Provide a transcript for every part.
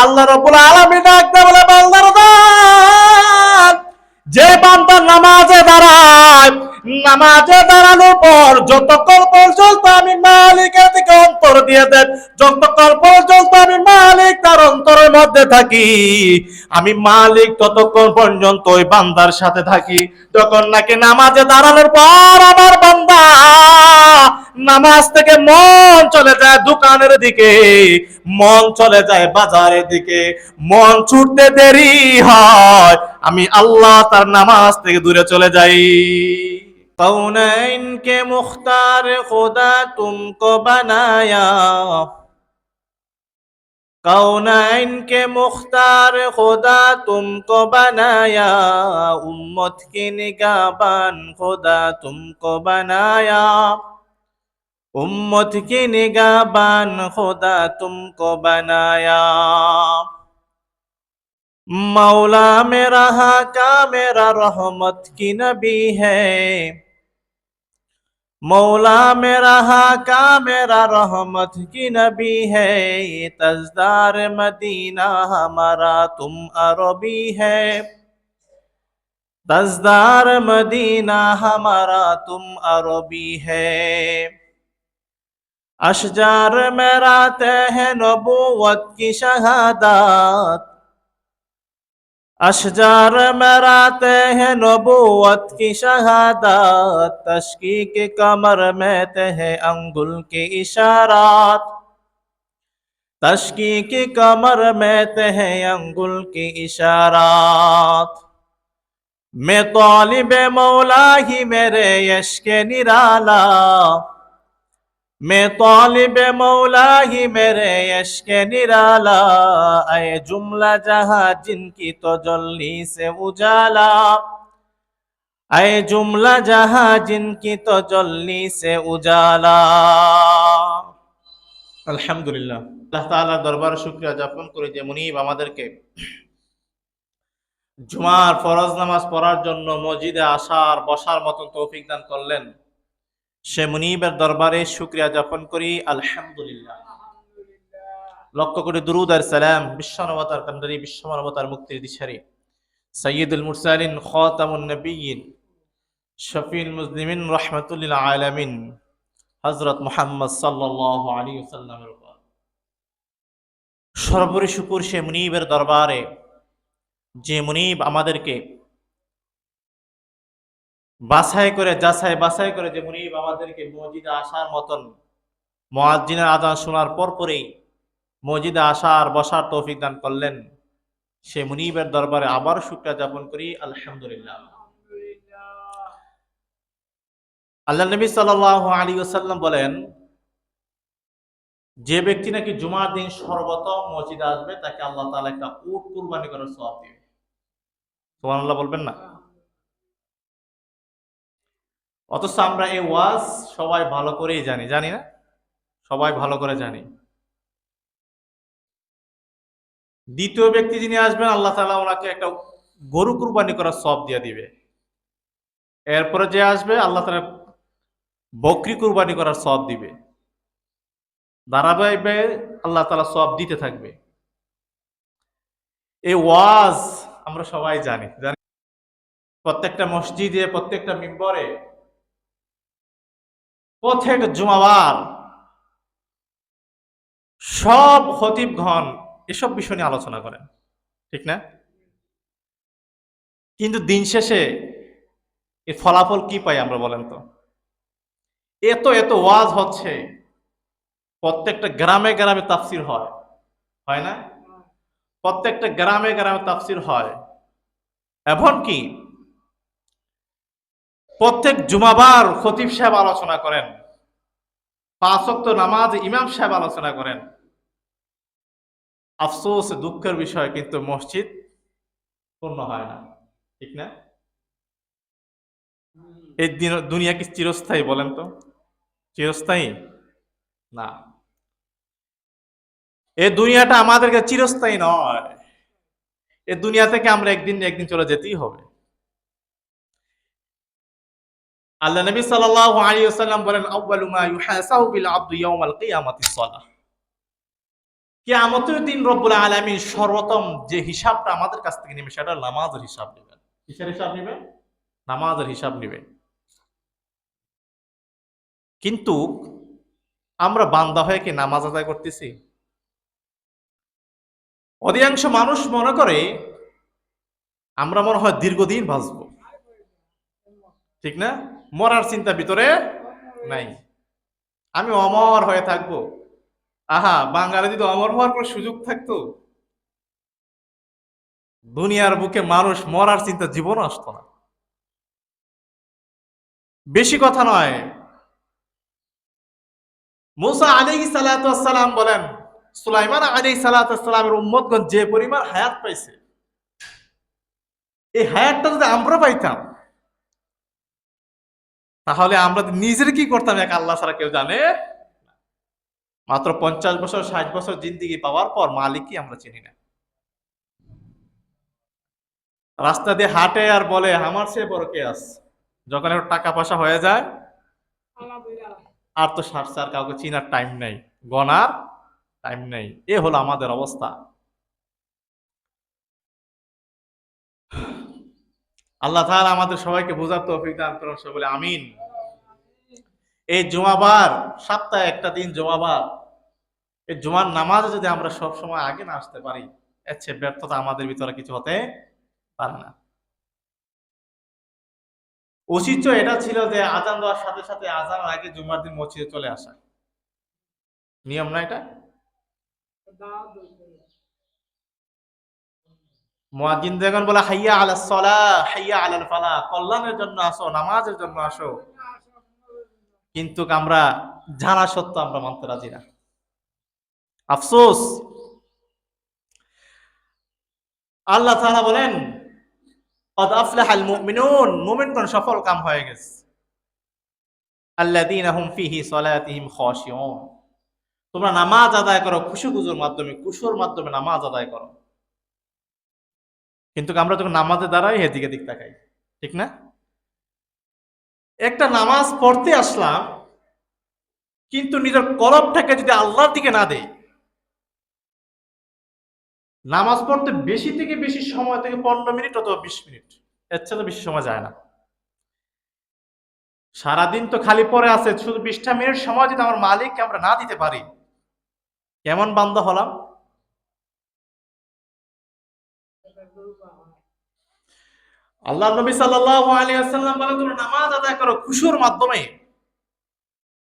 আল্লাহ রাব্বুল আলামিন ডাকতে বলে, বান্দার দল, যে বান্দা নামাজে দাঁড়ায়, নামাজে দাঁড়ানোর পর যতক্ষণ পর্যন্ত আমি মালিকের দিকে অন্তর দিয়ে দেন, যতক্ষণ পর্যন্ত আমি মালিক তার অন্তরের মধ্যে থাকি, আমি মালিক ততক্ষণ পর্যন্ত ওই বান্দার সাথে থাকি। যখন নাকি নামাজে দাঁড়ানোর পর আমার বান্দা নামাজ থেকে মন চলে যায় দোকানের দিকে, মন চলে যায় বাজারের দিকে, মন ছুটতে দেরি হয়, আমি আল্লাহ তার নামাজ থেকে দূরে চলে যাই। कौनैन के मुख्तार खुदा तुमको बनाया, कौनैन के मुख्तार खुदा तुमको बनाया, उम्मत की निगाहबान खुदा तुमको बनाया, उम्मत की निगाहबान खुदा तुमको बनाया। मौला मेरा का मेरा रहमत की नबी है, मौला मेरा का मेरा रहमत की नबी है, तजदार मदीना हमारा तुम अरबी है, तजदार मदीना हमारा तुम अरबी है। अशजार में राते हैं नबूवत की शहादत, अशजार में राते हैं नबूवत की शहादत, तशकीक कमर में तहे अंगुल के इशारात, तशकीक कमर में तहे अंगुल के इशारात। मैं तालिब मौला ही मेरे यश्क निराला, मैं तालिब मौला ही मेरे यश्क निराला, ऐ जुमला जहां जिनकी तजल्ली से उजाला, ऐ जुमला जहां जिनकी तजल्ली से उजाला। আলহামদুলিল্লাহ, আল্লাহ তাআলার দরবারে শুকরিয়া জ্ঞাপন করি যে মুনিব আমাদেরকে জুমার ফরজ নামাজ পড়ার জন্য মসজিদে আসার বসার মতন তৌফিক দান করলেন। সে মুনিবের দরবারে শুকরিয়া জ্ঞাপন করি আলহামদুলিল্লাহ। লক্ষ কোটি দুরূদ আর সালাম বিশ্বমানবতার কান্ডারি, বিশ্বমানবতার মুক্তির দিশারি, সাইয়্যিদুল মুরসালিন, খাতামুন নবিয়্যিন, শফিউল মুজনিমিন, রাহমাতুল লিল আলামিন হযরত মুহাম্মদ সাল্লাল্লাহু আলাইহি ওয়াসাল্লামের উপর সর্বোপরি শুকর সে মুনিবের দরবারে, যে মুনিব আমাদেরকে বাছাই করে যাচাই বাছাই করে, যে মুনিব আমাদেরকে মসজিদে আসার মতন মুয়াজ্জিনের আযান শোনার পরপরই মসজিদে আসার বসার তৌফিক দান করলেন, সে মুনিবের দরবারে আবার শুকরিয়া জ্ঞাপন করি আলহামদুলিল্লাহ। আল্লাহ নবী সাল্লাল্লাহু আলাইহি ওয়াসাল্লাম বলেন, যে ব্যক্তি নাকি জুমার দিন সর্বপ্রথম মসজিদে আসবে তাকে আল্লাহ তাআলা একটা উট কুরবানি করার সওয়াব দিবে। সুবহানাল্লাহ বলবেন না? অথচ আমরা এই ওয়াজ সবাই ভালো করেই জানি, জানি না? সবাই ভালো করে জানি। দ্বিতীয় ব্যক্তি যিনি আসবেন আল্লাহ তাআলা ওনাকে একটা গরু কুরবানি করার সওয়াব দিয়ে দিবে। এরপরে যে আসবে আল্লাহ তাআলা বকরি কুরবানি করার সওয়াব দিবে। ধারাবাহিকভাবে আল্লাহ তাআলা সওয়াব দিতে থাকবে। এই ওয়াজ আমরা সবাই জানি, জানি। প্রত্যেকটা মসজিদে, প্রত্যেকটা মিম্বরে, প্রত্যেক জুমাবার সব খতিবগণ এসব বিষয় নিয়ে আলোচনা করেন, ঠিক না? কিন্তু দিন শেষে এর ফলাফল কি পাই আমরা বলেন তো? এত এত ওয়াজ হচ্ছে, প্রত্যেকটা গ্রামে গ্রামে তাফসির হয়, হয় না? প্রত্যেকটা গ্রামে গ্রামে তাফসির হয়, এমনকি প্রত্যেক জুমাবার খতিব সাহেব আলোচনা করেন, 5 ওয়াক্ত নামাজ ইমাম সাহেব আলোচনা করেন। আফসোস, দুঃখের বিষয়, কিন্তু মসজিদ পূর্ণ হয় না, ঠিক না? এই দুনিয়া কি চিরস্থায়ী বলেন তো? চিরস্থায়ী না। এই দুনিয়াটা আমাদেরকে চিরস্থায়ী নয়। এই দুনিয়া থেকে আমরা একদিন না একদিন চলে যেতেই হবে। আল্লাহ নবী সাল্লাল্লাহু আলাইহি ওয়াসাল্লাম বলেন, আউয়ালু মা ইউহাসাবু বিল আবদু ইয়াউমাল কিয়ামাতিস সালাহ। কিয়ামতের দিন রব্বুল আলামিন সর্বপ্রথম যে হিসাবটা আমাদের কাছ থেকে নেবে সেটা নামাজের হিসাব নেবেন। কিসের হিসাব নেবেন? নামাজের হিসাব নেবেন। কিন্তু আমরা বান্দা হয়ে কি নামাজ আদায় করতেছি? অধিকাংশ মানুষ মনে করে আমরা মনে হয় দীর্ঘদিন বাঁচবো, ঠিক না? মরার চিন্তা ভিতরে নাই, আমি অমর হয়ে থাকবো। আহা, বাঙালি যদি অমর হওয়ার কোনো সুযোগ থাকতো, দুনিয়ার বুকে মানুষ মরার চিন্তা জীবনও আসতো না। বেশি কথা নয়, মুসা আলাইহিস সালাতু ওয়াস সালাম বলেন, সুলাইমান আলাইহিস সালাতু ওয়াস সালামের উম্মতগণ যে পরিমাণ হায়াত পাইছে, এই হায়াতটা যদি আমরা পাইতাম, তাহলে আমরা নিজের কি করতাম এক আল্লাহ ছাড়া কেউ জানে। মাত্র 50 বছর 60 বছর জিন্দিগি পাওয়ার পর মালিক কি আমরা চিনি না। রাস্তা দিয়ে হাঁটে আর বলে আমার চেয়ে বড় কে আছে। যখন একটু টাকা পয়সা হয়ে যায় আর তো সারছে, আর কাউকে চিনার টাইম নেই, গনার টাইম নেই। এ হলো আমাদের অবস্থা। আল্লাহ তাআলা আমাদের সবাইকে বোঝার তৌফিক দান করুন, সবাই বলে আমিন। এই জুমাবার, সপ্তাহে একটা দিন জুমাবার, এই জুমার নামাজে যদি আমরা সব সময় আগে না আসতে পারি, এর চেয়ে ব্যর্থতা আমাদের ভিতরে কিছু হতে পারে না। ঐতিহ্য এটা ছিল যে আজান দেওয়ার সাথে সাথে আজানের আগে জুমার দিন মসজিদে চলে আসা, নিয়ম না এটা? মুয়াজ্জিন যখন বলে হাইয়া আলাস সালাহ হাইয়া আলাল ফালাহ, কল্যাণের জন্য আসো, নামাজের জন্য আসো, কিন্তু আমরা জানা সত্ত্বেও আমরা মানতে রাজি না। আফসোস, আল্লাহ তাআলা বলেন ক্বাদ আফলাহাল মুমিনুন, মুমিনগণ সফল কাম হয়ে গেছে। আল্লাযীনা হুম ফিহি সালাতিহিম খাশিউন, তোমরা নামাজ আদায় করো খুশুখুজুর মাধ্যমে, খুশুর মাধ্যমে নামাজ আদায় করো। কিন্তু আমরা যখন নামাজে দাঁড়াই এদিকে দিক তাকাই, ঠিক না? একটা নামাজ পড়তে আসলাম, কিন্তু নিজের কলবটাকে যদি আল্লাহর দিকে না দেই, নামাজ পড়তে বেশি থেকে বেশি সময় থেকে 15 মিনিট অথবা 20 মিনিট, এর চেয়ে তো বেশি সময় যায় না। সারাদিন তো খালি পড়ে আছে, শুধু 20টা মিনিট সময় যদি আমার মালিককে আমরা না দিতে পারি, কেমন বান্দা হলাম? আল্লাহ নবী সাল্লাল্লাহু আলাইহি ওয়াসাল্লাম বলেন তোমরা নামাজ আদায় করো খুশুর মাধ্যমে,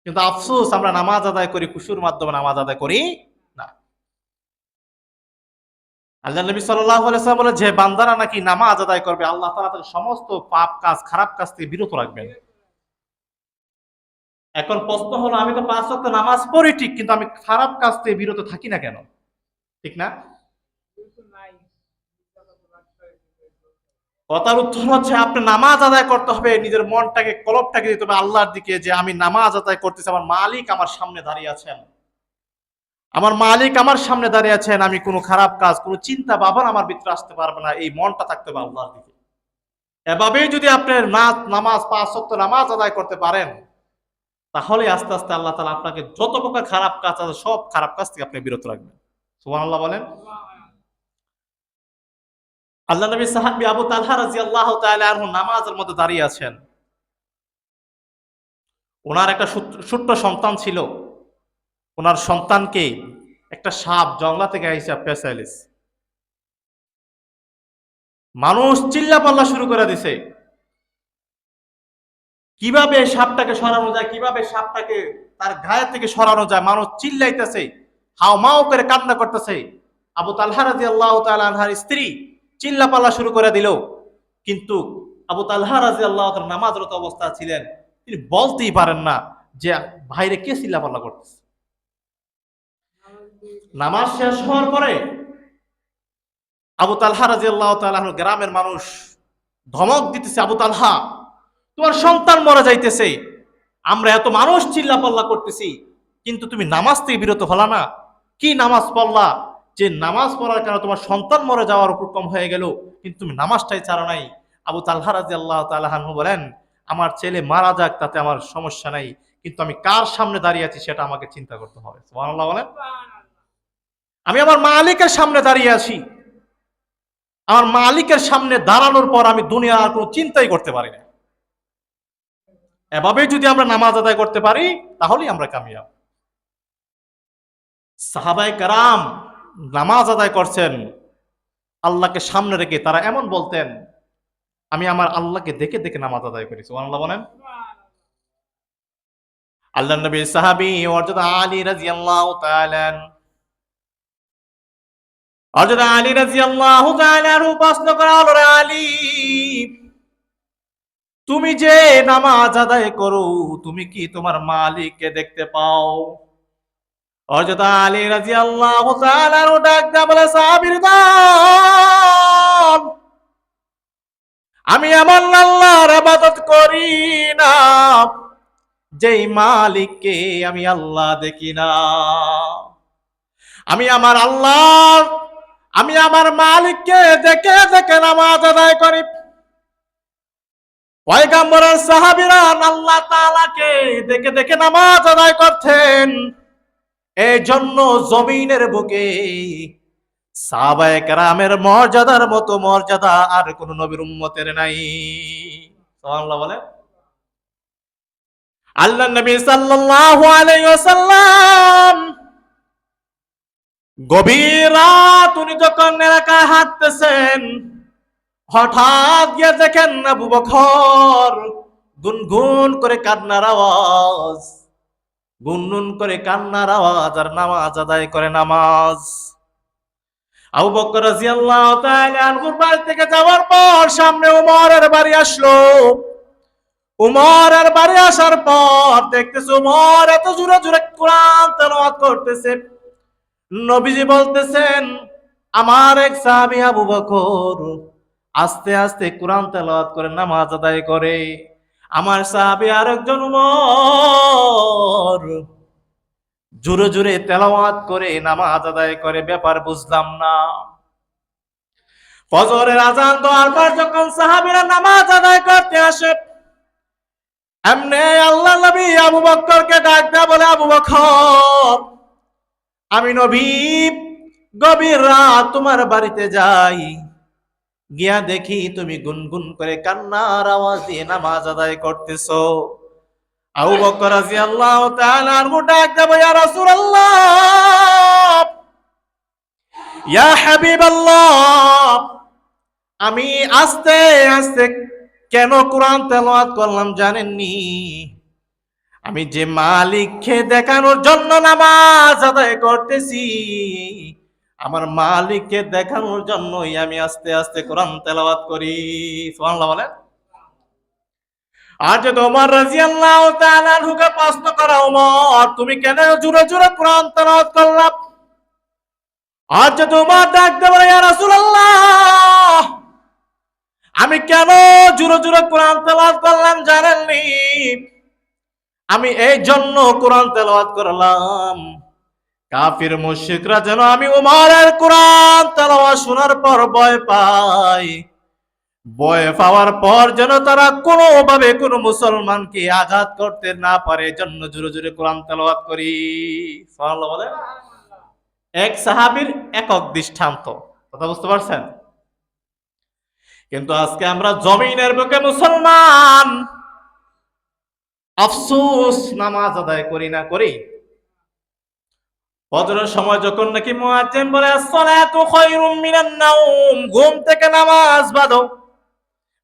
কিন্তু আফসোস আমরা নামাজ আদায় করি খুশুর মাধ্যমে নামাজ আদায় করি না। আল্লাহ নবী সাল্লাল্লাহু আলাইহি ওয়াসাল্লাম বলেন যে বান্দারা নাকি নামাজ আদায় করবে, আল্লাহ তাআলা তাদের সমস্ত পাপ কাজ খারাপ কাজ থেকে বিরত রাখবেন। এখন প্রশ্ন হলো, আমি তো 5 ওয়াক্ত নামাজ পড়ি ঠিক, কিন্তু আমি খারাপ কাজ থেকে বিরত থাকি না কেন? ঠিক না? কথার উত্তর হচ্ছে আপনি নামাজ আদায় করতে হবে, নিজের মনটাকে কলবটাকে দিতে হবে আল্লাহর দিকে, যে আমি নামাজ আদায় করতেছি, আমার মালিক আমার সামনে দাঁড়িয়ে আছেন, আমার মালিক আমার সামনে দাঁড়িয়ে আছেন, আমি কোনো খারাপ কাজ কোনো চিন্তা ভাবনা আমার ভিতরে আসতে পারবে না, এই মনটা থাকতে হবে আল্লাহর দিকে। এভাবেই যদি আপনি নামাজ 5 ওয়াক্ত নামাজ আদায় করতে পারেন, তাহলে আস্তে আস্তে আল্লাহ তাআলা আপনাকে যত প্রকার খারাপ কাজ আছে সব খারাপ কাজ থেকে আপনি বিরত রাখবেন। সুবহানাল্লাহ বলেন। আল্লাহ নবী সাহাবী আবু তালহা রাদিয়াল্লাহু তাআলা আনহু নামাজের মধ্যে দাঁড়িয়ে আছেন। ওনার একটা ছোট্ট সন্তান ছিল, ওনার সন্তানকে একটা সাপ জঙ্গলা থেকে আইসা পেঁচাইলিস, মানুষ চিল্লা পাল্লা শুরু করে দিছে, কিভাবে সাপটাকে সরানো যায়, কিভাবে সাপটাকে তার গায়ে থেকে সরানো যায়, মানুষ চিল্লাইতেছে, হাও মাও করে কান্না করতেছে। আবু তালহা রাদিয়াল্লাহু তাআলা আনহার স্ত্রী চিল্লা পাল্লা শুরু করে দিল, কিন্তু আবু তালহা রাদিয়াল্লাহু তাআলা নামাজরত অবস্থা ছিলেন, তিনি বলতেই পারেন না যে ভাইরে কে চিল্লা পাল্লা করতেছে। নামাজ শেষ হওয়ার পরে আবু তালহা রাদিয়াল্লাহু তাআলা আনহু গ্রামের মানুষ ধমক দিতেছে, আবু তালহা তোমার সন্তান মরে যাইতেছে, আমরা এত মানুষ চিল্লা পাল্লা করতেছি, কিন্তু তুমি নামাজ থেকে বিরত হলা না। কি নামাজ পড়লা, যে নামাজ পড়ার কারণে তোমার সন্তান মরে যাওয়ার উপর কম হয়ে গেল, কিন্তু তুমি নামাজটাই ছাড়ো নাই। আবু তালহা রাদিয়াল্লাহু তাআলা আনহু বলেন, আমার ছেলে মারা যাক তাতে আমার সমস্যা নাই, কিন্তু আমি কার সামনে দাঁড়িয়ে আছি সেটা আমাকে চিন্তা করতে হবে। সুবহানাল্লাহ বলেন। আমি আমার মালিকের সামনে দাঁড়িয়ে আছি, আমার মালিকের সামনে দাঁড়ানোর পর আমি দুনিয়ার আর কোনো চিন্তাই করতে পারি না। এভাবেই যদি আমরা নামাজ আদায় করতে পারি তাহলেই আমরা কামিয়াব। সাহাবায়ে কেরাম নামাজ আদায় করছেন আল্লাহকে সামনে রেখে, তারা এমন বলতেন, আমি আমার আল্লাহকে দেখে দেখে নামাজ আদায় করি। সুবহানাল্লাহ বলেন। আল্লাহ নবী সাহাবী হযরত আলী রাদিয়াল্লাহু তাআলা হযরত আলী রাদিয়াল্লাহু তাআলা প্রশ্ন করা হলো, রে আলী, তুমি যে নামাজ আদায় করো তুমি কি তোমার মালিককে দেখতে পাও? হযরত আলী রাদিয়াল্লাহু তাআলা ডাক দিয়ে বলে, সাহাবীর দল, আমি এমন আল্লাহর ইবাদত করি না যেই মালিককে আমি আল্লাহ দেখি না। আমি আমার মালিককে দেখে দেখে নামাজ আদায় করি। পয়গম্বরের সাহাবীরা আল্লাহ তাআলাকে দেখে দেখে নামাজ আদায় করতেন। এই জন্য জমিনের বুকে সাহাবায়ে কেরামের মর্যাদার মতো মর্যাদা আর কোন নবীর উম্মতের নাই। সুবহানাল্লাহ বলে। আল্লাহ নবী সাল্লাল্লাহু আলাইহি ওয়াসাল্লাম গভীর রাত উনি যখন এলাকায় হাঁটতেছেন, হঠাৎ গিয়ে দেখেন আবু বকর গুনগুন করে কান্নার আওয়াজ, গুনগুন করে কান্নার আওয়াজ আর নামাজ আদায় করে নামাজ। আবু বকর রাদিয়াল্লাহু তাআলা আনহুর বাড়ি থেকে যাওয়ার পর সামনে উমরের বাড়ি আসলো। উমরের বাড়ি আসার পর দেখতেছে উমর এত জোরে জোরে কোরআন তেলাওয়াত করতেছে। নবীজি বলতেছেন, আমার এক সাহাবী আবু বকর আস্তে আস্তে কোরআন তেলাওয়াত করে নামাজ আদায় করে, আমার সাহাবী আরেকজন উমর জোরে জোরে তেলাওয়াত করে নামাজ আদায় করে, ব্যাপার বুঝলাম না। ফজরের আজান দেওয়ার পর যখন সাহাবীরা নামাজ আদায় করতে আসে, এমনি আল্লাহ নবী আবু বকরকে ডাক দেয়া বলে, আবু বকর, আমি নবী গভীর রাত তোমার বাড়িতে যাই, গিয়া দেখি তুমি গুনগুন করে কান্নার আওয়াজ দিয়ে নামাজ আদায় করতেছো। আবু বকর রাদিয়াল্লাহু তাআলা আনহু ডাক দেয়া, ইয়া রাসূলুল্লাহ, ইয়া হাবিবাল্লাহ, আমি আস্তে আস্তে কেন কোরআন তেলাওয়াত করলাম জানেননি? আমি যে মালিককে দেখানোর জন্য নামাজ আদায় করতেছি, আমার মালিককে দেখানোর জন্যই আমি আস্তে আস্তে কোরআন তেলাওয়াত করি। সুবহানাল্লাহ বলেন। আর যদি ওমর রাদিয়াল্লাহু তাআলা আনহুকে প্রশ্ন করা, ওমর তুমি কেন জোরে জোরে কোরআন তেলাওয়াত করলা? আর যদি ওমর ডাক দেবে, ইয়া রাসূলুল্লাহ, আমি কেন জোরে জোরে কোরআন তেলাওয়াত করলাম জানেননি? আমি এই জন্য কোরআন তেলাওয়াত করলাম, কাফির মুশরিকরা যেন আমি ওমরের কোরআন তেলাওয়াত শোনার পর ভয় পায়, ভয় পাওয়ার পর যেন তারা কোনোভাবে কোনো মুসলমানকে আঘাত করতে না পারে, জন্য জোরে জোরে কোরআন তেলাওয়াত করি। সুবহানাল্লাহ বলে। এক সাহাবীর একক দৃষ্টান্ত, কথা বুঝতে পারছেন? কিন্তু আজকে আমরা জমিনের বুকে মুসলমান আফসোস নামাজ আদায় করি না করি। ফজরের সময় যখন নাকি মুয়াজ্জিন বলে আসসালাতু খায়রুম মিনান নাওম, ঘুম থেকে নামাজ বাঁধো,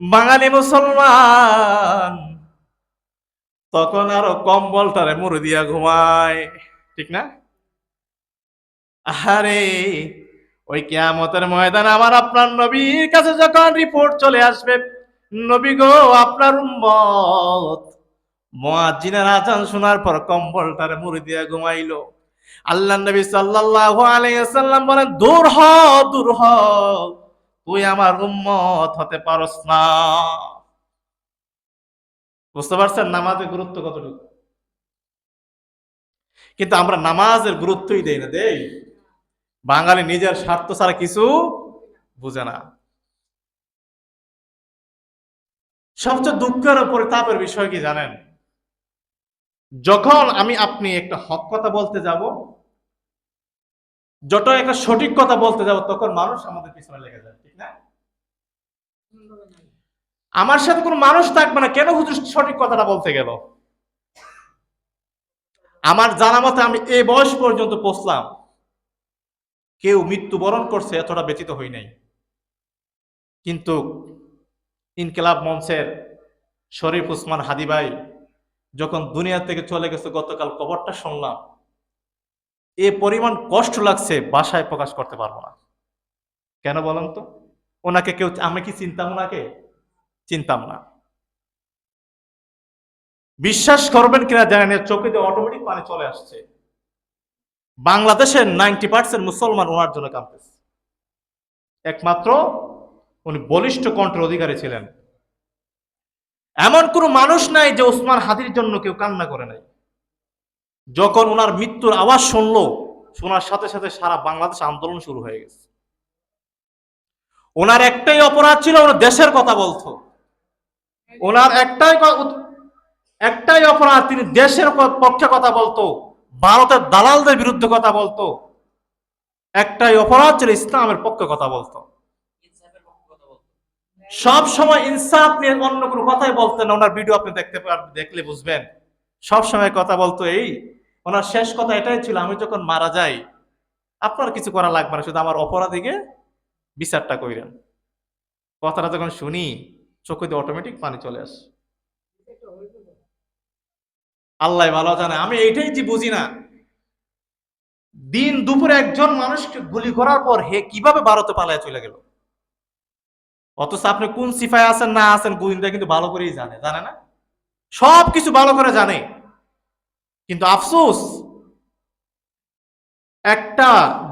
বাঙালি মুসলমান তখন আরো কম্বলটারে মুড়ি দিয়া ঘুমায়, ঠিক না? আরে ওই কিয়ামতের ময়দানে আমার আপনার নবীর কাছে যখন রিপোর্ট চলে আসবে, নবী গো আপনার উম্মত মুয়াজ্জিনের আযান শোনার পর কম্বলটারে মুড়ি দিয়া ঘুমাইলো, আল্লাহ নবী সাল্লাল্লাহু আলাইহি ওয়াসাল্লাম বলেন, দূর হ দূর হ, তুই আমার উম্মত হতে পারস না। বুঝতে পারছেন নামাজের গুরুত্ব কতটুকু? কিন্তু আমরা নামাজের গুরুত্বই দেই না। দেই বাঙালি নিজের স্বার্থ ছাড়া কিছু বুঝে না। সবচেয়ে দুঃখের উপরে তাপের বিষয় কি জানেন? যখন আমি আপনি একটা হক কথা বলতে যাব, যত একটা সঠিক কথা বলতে যাবো তখন মানুষ আমাদের পিছনে লেগে যায়, ঠিক না? আমার সাথে কোনো মানুষ থাকবে না, কেন হুজুর সঠিক কথাটা বলতে গেল? আমার জানা মতে আমি এই বয়স পর্যন্ত পৌঁছলাম, কেউ মৃত্যুবরণ করছে এতটা ব্যতীত হই নাই। কিন্তু ইনকিলাব মঞ্চের শরীফ উসমান হাদি ভাই যখন দুনিয়া থেকে চলে গেছে, গতকাল খবরটা শুনলাম, এ পরিমাণ কষ্ট লাগছে ভাষায় প্রকাশ করতে পারবো না। কেন বলেন তো? ওনাকে কেউ, আমি কি চিনতাম ওনাকে? চিনতাম না। বিশ্বাস করবেন কিনা জানেন, চোখে যে অটোমেটিক পানি চলে আসছে। বাংলাদেশের 90% মুসলমান ওনার জন্য কাঁদতেছে। একমাত্র উনি বলিষ্ঠ কণ্ঠের অধিকারী ছিলেন। এমন কোনো মানুষ নাই যে ওসমান হাদির জন্য কেউ কান্না করে নাই। যখন ওনার মৃত্যুর আওয়াজ শুনলো, শোনার সাথে সাথে সারা বাংলাদেশ আন্দোলন শুরু হয়ে গেছে। ওনার একটাই অপরাধ ছিল, ওনার দেশের কথা বলতো। ওনার একটাই অপরাধ, তিনি দেশের পক্ষে কথা বলতো, ভারতের দালালদের বিরুদ্ধে কথা বলতো। একটাই অপরাধ ছিল, ইসলামের পক্ষে কথা বলতো। সব সময় ইনসাফ নিয়ে অন্য কোনো কথাই বলতেন না। ওনার ভিডিও আপনি দেখলে বুঝবেন, সব সময় কথা বলতো এই, ওনার শেষ কথা এটাই ছিল, আমি যখন মারা যাই আপনার কিছু করা লাগবে না, শুধু আমার অপরাধীকে বিচারটা কইরেন। কথাটা যখন শুনি চোখে দিয়ে অটোমেটিক পানি চলে আসে। আল্লাহ ভালো জানে, আমি এইটাই যে বুঝি না, দিন দুপুরে একজন মানুষকে গুলি করার পর হে কিভাবে ভারতে পালায় চলে গেল। অথচ আপনি কোন সিফায় আছেন না আছেন গোয়েন্দা কিন্তু ভালো করেই জানে, জানে না? সব কিছু ভালো করে জানে। কিন্তু আফসোস, একটা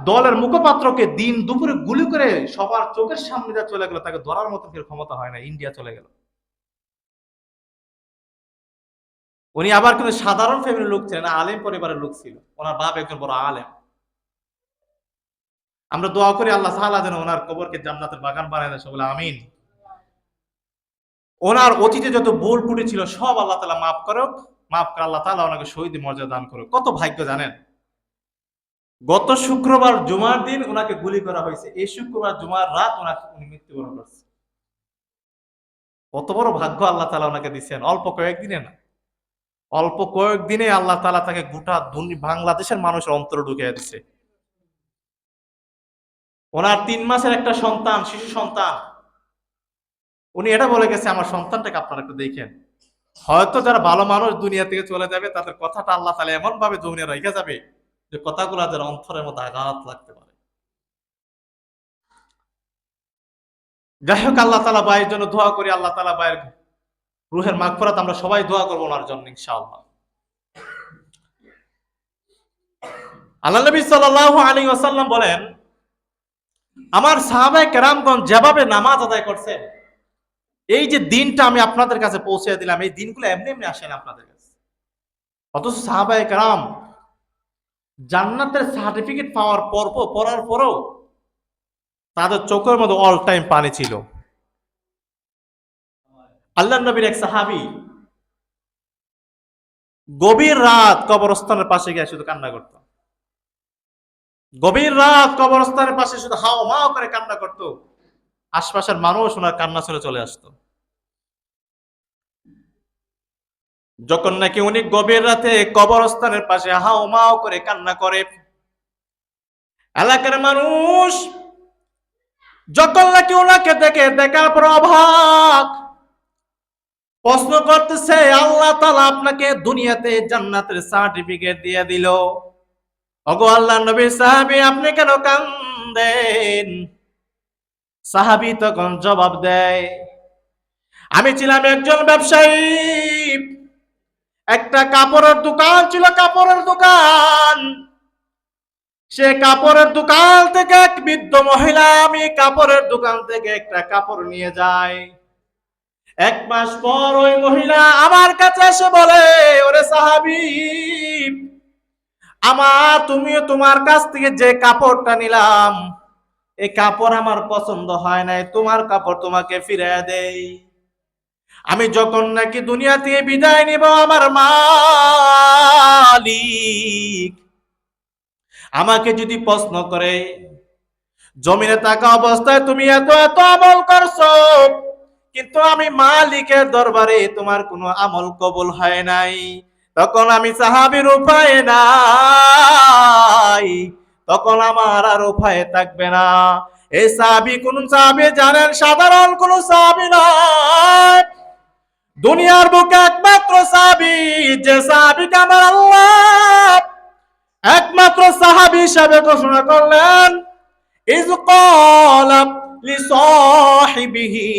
দলের মুখপাত্রকে দিন দুপুরে গুলি করে সবার চোখের সামনে যা চলে গেল, তাকে ধরার মতো ফের ক্ষমতা হয় না, ইন্ডিয়া চলে গেল। উনি আবার কিন্তু সাধারণ ফ্যামিলির লোক ছিলেন, আলেম পরিবারের লোক ছিল। ওনার বাপ একজন বড় আলেম। আমরা দোয়া করি আল্লাহ তাআলা যেন ওনার কবরকে জান্নাতের বাগান বানায় দেয়, সকলে আমিন। ওনার অতীতে যত ভুল ত্রুটি ছিল সব আল্লাহ তাআলা মাফ করুক, মাফ করে আল্লাহ তাআলা ওনাকে শহীদ মর্যাদা দান করুক। কত ভাগ্য জানেন, গত শুক্রবার জুমার দিন ওনাকে গুলি করা হয়েছে, এই শুক্রবার জুমার রাত উনি মৃত্যুবরণ করছে। কত বড় ভাগ্য আল্লাহ তাআলা ওনাকে দিচ্ছেন, অল্প কয়েকদিনে না, অল্প কয়েকদিনে আল্লাহ তাআলা তাকে গোটা বাংলাদেশের মানুষের অন্তরে ঢুকিয়ে দিচ্ছে। ওনার 3 মাসের একটা সন্তান, শিশু সন্তান, উনি এটা বলে গেছে, আমার সন্তানটাকে আপনারা একটু দেখেন। হয়তো যারা ভালো মানুষ দুনিয়া থেকে চলে যাবে, তাদের কথাটা আল্লাহ তাআলা এমন ভাবে জমিনে রেখে যাবে যে কথাগুলো যারা অন্তরের মধ্যে আঘাত লাগতে পারে। যাই হোক, আল্লাহ তাআলা ভাইয়ের জন্য দোয়া করি, আল্লাহ তাআলা ভাইয়ের রুহের মাগফিরাত আমরা সবাই দোয়া করবো ওনার জন্য ইনশাআল্লাহ। আল্লাহ নবী সাল্লাল্লাহু আলাইহি ওয়াসাল্লাম বলেন, আমার সাহাবায়ে কেরামগণ যেভাবে নামাজ আদায় করছেন, এই যে দিনটা আমি আপনাদের কাছে পৌঁছে দিলাম, এই দিনগুলো এমনি এমনি আসে না আপনাদের কাছে। অথচ সাহাবায়ে কেরাম জান্নাতের সার্টিফিকেট পড়ার পরেও তাদের চোখের মধ্যে অল টাইম পানি ছিল। আল্লাহ নবীর এক সাহাবী গভীর রাত কবরস্থানের পাশে গিয়ে শুধু কান্না করত। গভীর রাত কবরস্থানের পাশে শুধু হাও মাও করে কান্না করত। আশপাশের মানুষ ওনার কান্না শুনে চলে আসতো। যখন নাকি উনি গভীর রাতে কবরস্থানের পাশে হাও মাও করে কান্না করে, এলাকার মানুষ যখন নাকি ওনাকে দেখার পর অবাক, প্রশ্ন করতেছে, আল্লাহ তাআলা আপনাকে দুনিয়াতে জান্নাতের সার্টিফিকেট দিয়ে দিল, ওগো আল্লাহর নবী সাহাবী আপনি কেন কান্দেন? সাহাবী তখন জবাব দেয়, আমি ছিলাম একজন ব্যবসায়ী, একটা কাপড়ের দোকান ছিল, কাপড়ের দোকান। সে কাপড়ের দোকান থেকে এক বৃদ্ধ মহিলা আমি কাপড়ের দোকান থেকে একটা কাপড় নিয়ে যায়। 1 মাস পর ওই মহিলা আমার কাছে এসে বলে, ওরে সাহাবী, তুমিও তোমার কাছ থেকে যে কাপড়টা নিলাম, এই কাপড় আমার পছন্দ হয় নাই, তোমার কাপড় তোমাকে ফিরিয়ে দেই। আমি যখন নাকি দুনিয়া থেকে বিদায় নিব, আমার মালিক আমাকে যদি প্রশ্ন করে, জমিনে থাকা অবস্থায় তুমি এত এত আমল করছো, কিন্তু আমি মালিকের দরবারে তোমার কোনো আমল কবুল হয় নাই, তখন আমি সাহাবীর উপায় নাই, তখন আমার আর উপায় থাকবে না। এই সাহাবী কোন সাহাবী জানেন? সাধারণ কোন সাহাবী নয়। দুনিয়ার বুকে একমাত্র সাহাবী, যে সাহাবীকে আমার আল্লাহ একমাত্র সাহাবী হিসাবে ঘোষণা করলেন। ইয ক্বালা লিসাহিবিহি,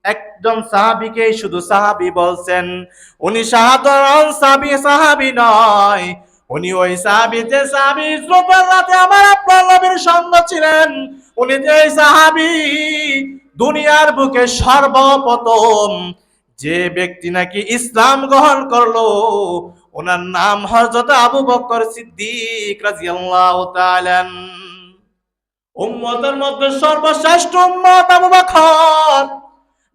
একজন সাহাবীকে শুধু সাহাবী বলছেন, উনি সাধারণ সাহাবী নয়, উনি ওই সাহাবী যে সাহাবী ইসরাফের রাতে আমার আপনার নবীর সঙ্গ ছিলেন। উনি যে সাহাবী দুনিয়ার বুকে সর্বপ্রথম যে ব্যক্তি নাকি ইসলাম গ্রহণ করলো, ওনার নাম হযরত আবু বকর সিদ্দিক রাদিয়াল্লাহু তাআলা। উম্মতের মধ্যে সর্বশ্রেষ্ঠ উম্মত আবু বকর।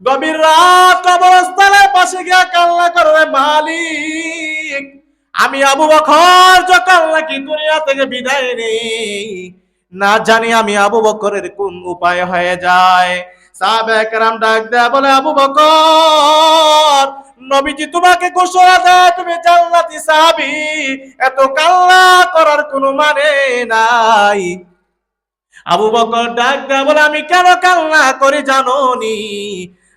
গভীর রাত কবরস্থানের পাশে গিয়ে কান্না করে, মালিক আমি আবু বকর যখন নাকি দুনিয়া থেকে বিদায় নেই, না জানি আমি আবু বকরের কোন উপায় হয়ে যায়। সাহাবায়ে কেরাম ডাক দেয়া বলে, আবু বকর, নবীজি তোমাকে ঘোষণা দেয় তুমি জান্নাতি সাহাবী, এত কান্না করার কোনো মানে নাই। আবু বকর ডাক দেয়া বলে, আমি কেন কান্না করি জানো নি?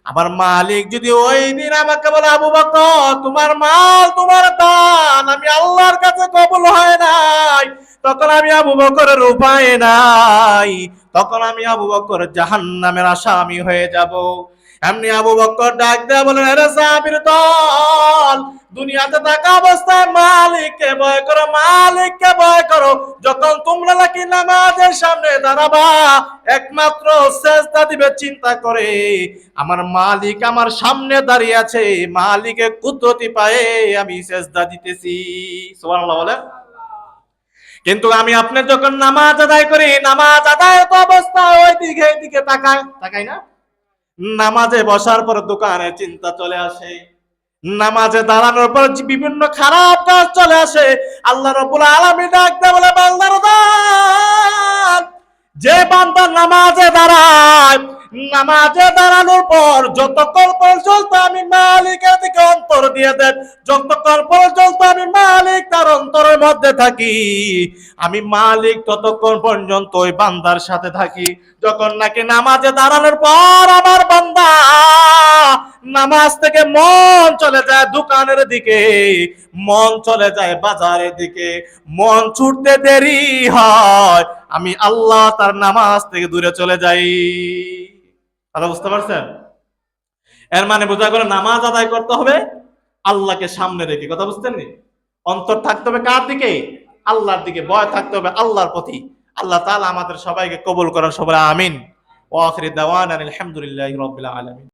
আমার মালিক যদি ওই দিন আমাকে বলে, আবু বকর তোমার মাল তোমার দান আমি আল্লাহর কাছে কবুল হয় নাই, তখন আমি আবু বকরের উপায় নাই, তখন আমি আবু বকর জাহান্নামের আসামি হয়ে যাব। এমনি আবু বকর ডাক দেয়া বলেন, আরে সাহাবীর দল, দুনিয়াতে থাকা অবস্থায় মালিককে ভয় করো, মালিককে ভয় করো। যখন তোমরা নাকি নামাজের সামনে দাঁড়াবা, একমাত্র সেজদা দিবে চিন্তা করে, আমার মালিক আমার সামনে দাঁড়িয়ে আছে, মালিকের কুদরতি পায়ে আমি সেজদা দিতেছি। সুবহানাল্লাহ বলেন। কিন্তু আমি আপনি যখন নামাজ আদায় করি, নামাজ আদায় অবস্থায় ওই দিকে এইদিকে তাকাই না। নামাজে বসার পর দোকানে চিন্তা চলে আসে, নামাজে দাঁড়ানোর পর বিভিন্ন খারাপ কাজ চলে আসে। আল্লাহ রাব্বুল আলামিন ডাক দেয়া বলে, বান্দার দল, যে বান্দা নামাজে দাঁড়ায়, নামাজে দাঁড়ানোর পর যতক্ষণ পর্যন্ত আমি মালিকের দিকে অন্তর দিয়ে দেন, যতক্ষণ পর্যন্ত আমি মালিক তার অন্তরের মধ্যে থাকি, আমি মালিক ততক্ষণ পর্যন্ত ওই বান্দার সাথে থাকি। যখন নাকি নামাজে দাঁড়ানোর পর আমার বান্দা নামাজ থেকে মন চলে যায় দোকানের দিকে, মন চলে যায় বাজারের দিকে, মন ছুটতে দেরি হয়, আমি আল্লাহ তার নামাজ থেকে দূরে চলে যাই। কথা বুঝতে পারছেন? এর মানে বোঝা গেল নামাজ আদায় করতে হবে আল্লাহকে সামনে রেখে। কথা বুঝতেন নি? অন্তর থাকতে হবে কার দিকে? আল্লাহর দিকে। ভয় থাকতে হবে আল্লাহর প্রতি। আল্লাহ তাআলা আমাদের সবাইকে কবুল করেন, সবাই আমিন। ওয়া আখিরু দাওয়ানা আলহামদুলিল্লাহি রাব্বিল আলামিন।